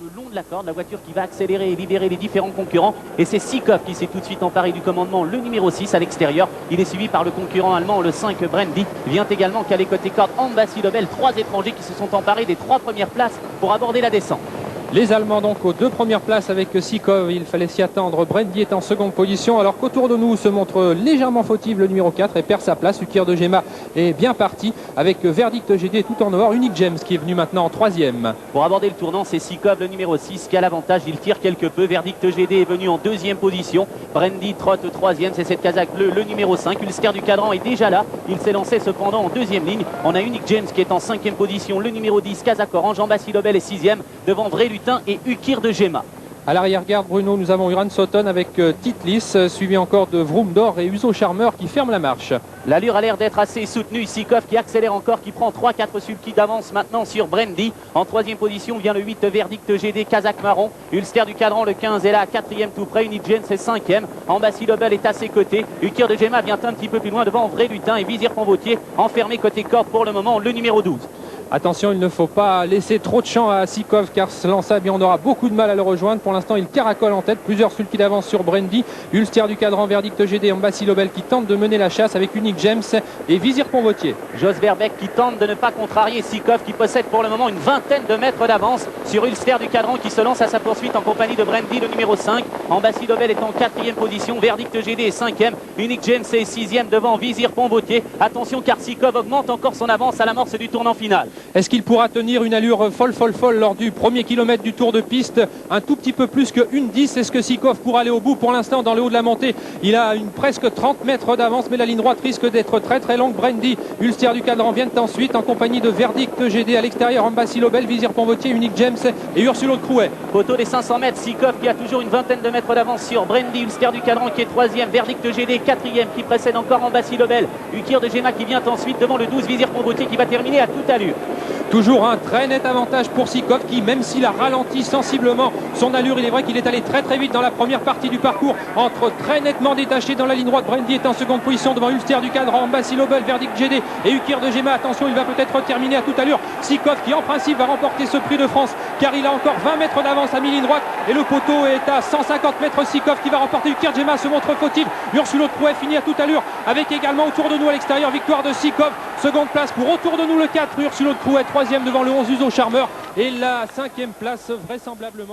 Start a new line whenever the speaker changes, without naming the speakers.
le long de la corde, la voiture qui va accélérer et libérer les différents concurrents. Et c'est Sikov qui s'est tout de suite emparé du commandement, le numéro 6 à l'extérieur. Il est suivi par le concurrent allemand, le 5 Brandy. Vient également caler côté corde Ambassi Lobel, 3 étrangers qui se sont emparés des 3 premières places pour aborder la descente.
Les Allemands donc aux 2 premières places avec Sikov, il fallait s'y attendre. Brandy est en seconde position alors qu'autour de nous se montre légèrement fautif le numéro 4 et perd sa place. Ukir de Gema est bien parti avec Verdict GD tout en noir. Unique James qui est venu maintenant en 3e.
Pour aborder le tournant, c'est Sikov le numéro 6 qui a l'avantage, il tire quelque peu. Verdict GD est venu en 2e position. Brandy trotte 3e, c'est cette Kazakh bleue, le numéro 5. Ulster du cadran est déjà là, il s'est lancé cependant en 2e ligne. On a Unique James qui est en 5e position, le numéro 10 Kazakh orange. Ambassi Lobel est 6e devant Vrai Lutin et Ukir de Gema.
À l'arrière-garde, Bruno, nous avons Uran Soton avec Titlis, suivi encore de Vroom d'Or et Uso Charmer qui ferment la marche.
L'allure a l'air d'être assez soutenue. Sikov qui accélère encore, qui prend 3-4 sulky d'avance maintenant sur Brandy. En 3e position vient le 8 Verdict GD Kazakh marron. Ulster du cadran, le 15 est là, 4e tout près. Unique James est 5e. Ambassi Lobel est à ses côtés. Ukir de Gema vient un petit peu plus loin devant Vrai Lutin et Vizir Ponvautier enfermé côté corde pour le moment, le numéro 12.
Attention, il ne faut pas laisser trop de champ à Sikov car ce lance bien on aura beaucoup de mal à le rejoindre. Pour l'instant, il caracole en tête. Plusieurs sulky d'avance sur Brandy. Ulster du cadran, Verdict GD, Ambassi Lobel qui tente de mener la chasse avec Unique James et Vizir Ponvautier.
Jos Verbeek qui tente de ne pas contrarier Sikov qui possède pour le moment une vingtaine de mètres d'avance sur Ulster du cadran qui se lance à sa poursuite en compagnie de Brandy, le numéro 5. Ambassi Lobel est en 4e position. Verdict GD est 5e. Unique James est 6e devant Vizir Ponvautier. Attention car Sikov augmente encore son avance à l'amorce du tournant final.
Est-ce qu'il pourra tenir une allure folle lors du premier kilomètre du tour de piste? Un tout petit peu plus que 1,10. Est-ce que Sikov pourra aller au bout? Pour l'instant, dans le haut de la montée, il a presque 30 mètres d'avance, mais la ligne droite risque d'être très longue. Brandy, Ulster du cadran viennent ensuite en compagnie de Verdict GD à l'extérieur. Ambassi Lobel, Vizir Ponvautier, Unique James et Ursulo de Crouet.
Poteau des 500 mètres, Sikov qui a toujours une vingtaine de mètres d'avance sur Brandy. Ulster du cadran qui est 3e. Verdict GD 4e qui précède encore Ambassi Lobel. Ukir de Gema qui vient ensuite devant le 12 Vizir Ponvautier qui va terminer à toute allure.
Toujours un très net avantage pour Sikov qui, même s'il a ralenti sensiblement son allure, il est vrai qu'il est allé très vite dans la première partie du parcours, entre très nettement détaché dans la ligne droite. Brandy est en seconde position devant Ulster du cadran, Ambassi Lobel, Verdict GD et Ukir de Gema. Attention, il va peut-être terminer à toute allure. Sikov qui en principe va remporter ce prix de France car il a encore 20 mètres d'avance à mi-ligne droite et le poteau est à 150 mètres. Sikov qui va remporter. Ukir de Gema se montre fautif. Ursulo de Crouet finit à toute allure avec également autour de nous à l'extérieur victoire de Sikov. Seconde place pour autour de nous le 4 Ursulo de Crouet, 3e devant le 11 Uso Charmer et la 5e place vraisemblablement